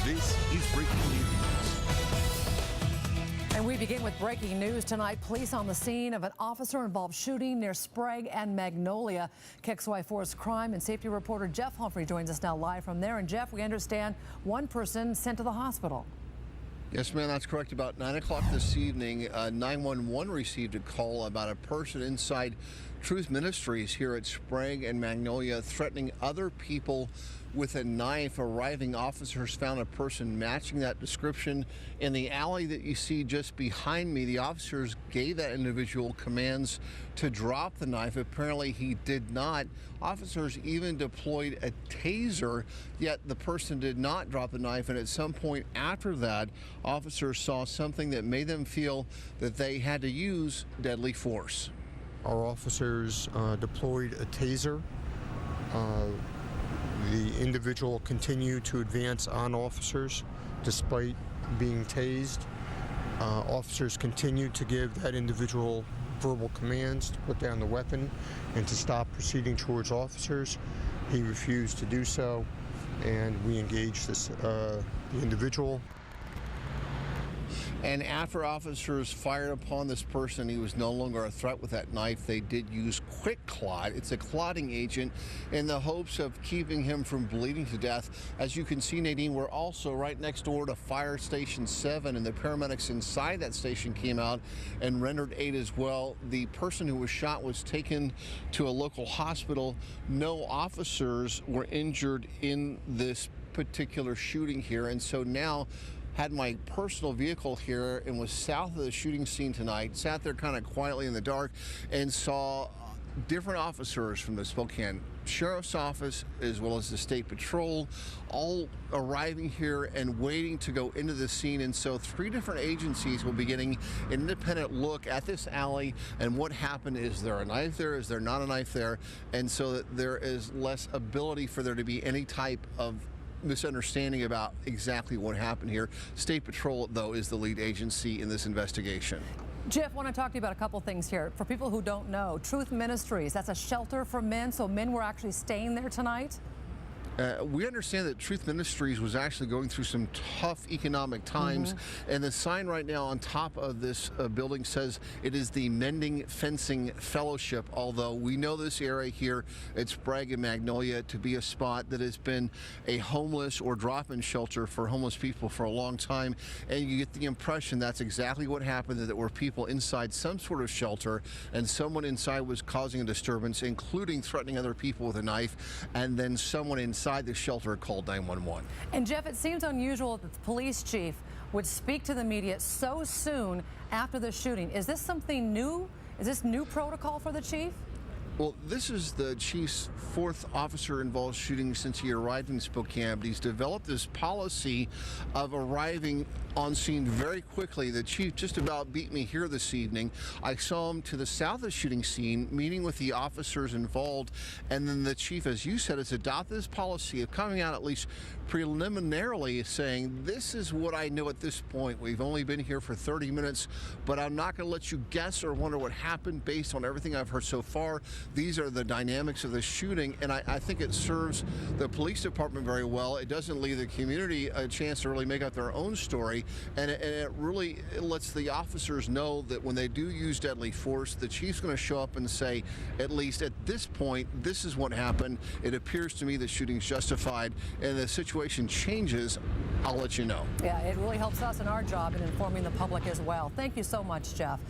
This is Breaking News. And we begin with breaking news tonight. Police on the scene of an officer-involved shooting near Sprague and Magnolia. KXLY4's crime and safety reporter Jeff Humphrey joins us now live from there. And Jeff, we understand one person sent to the hospital. Yes, ma'am, that's correct. About 9 o'clock this evening, 911 received a call about a person inside Truth Ministries here at Sprague and Magnolia threatening other people with a knife. Arriving officers found a person matching that description in the alley that you see just behind me. The officers gave that individual commands to drop the knife. Apparently he did not. Officers even deployed a taser, yet the person did not drop the knife. And at some point after that, officers saw something that made them feel that they had to use deadly force. Our officers deployed a taser. The individual continued to advance on officers despite being tased. Officers continued to give that individual verbal commands to put down the weapon and to stop proceeding towards officers. He refused to do so, and we engaged the individual. And after officers fired upon this person, he was no longer a threat with that knife. They did use Quick Clot. It's a clotting agent in the hopes of keeping him from bleeding to death. As you can see, Nadine, we're also right next door to Fire Station 7, and the paramedics inside that station came out and rendered aid as well. The person who was shot was taken to a local hospital. No officers were injured in this particular shooting here, and so now had my personal vehicle here and was south of the shooting scene tonight, sat there kind of quietly in the dark and saw different officers from the Spokane Sheriff's Office as well as the State Patrol all arriving here and waiting to go into the scene. And so 3 different agencies will be getting an independent look at this alley and what happened. Is there a knife there? Is there not a knife there? And so that there is less ability for there to be any type of misunderstanding about exactly what happened here. State Patrol, though, is the lead agency in this investigation. Jeff, I want to talk to you about a couple things here. For people who don't know, Truth Ministries, that's a shelter for men, so men were actually staying there tonight? We understand that Truth Ministries was actually going through some tough economic times, and the sign right now on top of this building says it is the Mending Fencing Fellowship, although we know this area here at Sprague and Magnolia to be a spot that has been a homeless or drop-in shelter for homeless people for a long time, and you get the impression that's exactly what happened, that there were people inside some sort of shelter, and someone inside was causing a disturbance, including threatening other people with a knife, and then someone inside the shelter called 911. And Jeff, it seems unusual that the police chief would speak to the media so soon after the shooting. Is this something new? Is this new protocol for the chief? Well, this is the chief's 4th officer-involved shooting since he arrived in Spokane. But he's developed this policy of arriving on scene very quickly. The chief just about beat me here this evening. I saw him to the south of the shooting scene, meeting with the officers involved, and then the chief, as you said, has adopted this policy of coming out at least preliminarily saying, this is what I know at this point. We've only been here for 30 minutes, but I'm not going to let you guess or wonder what happened based on everything I've heard so far. These are the dynamics of the shooting, and I think it serves the police department very well. It doesn't leave the community a chance to really make up their own story, and it really lets the officers know that when they do use deadly force, the chief's going to show up and say, at least at this point, this is what happened. It appears to me the shooting's justified, and the situation changes, I'll let you know. Yeah, it really helps us in our job in informing the public as well. Thank you so much, Jeff.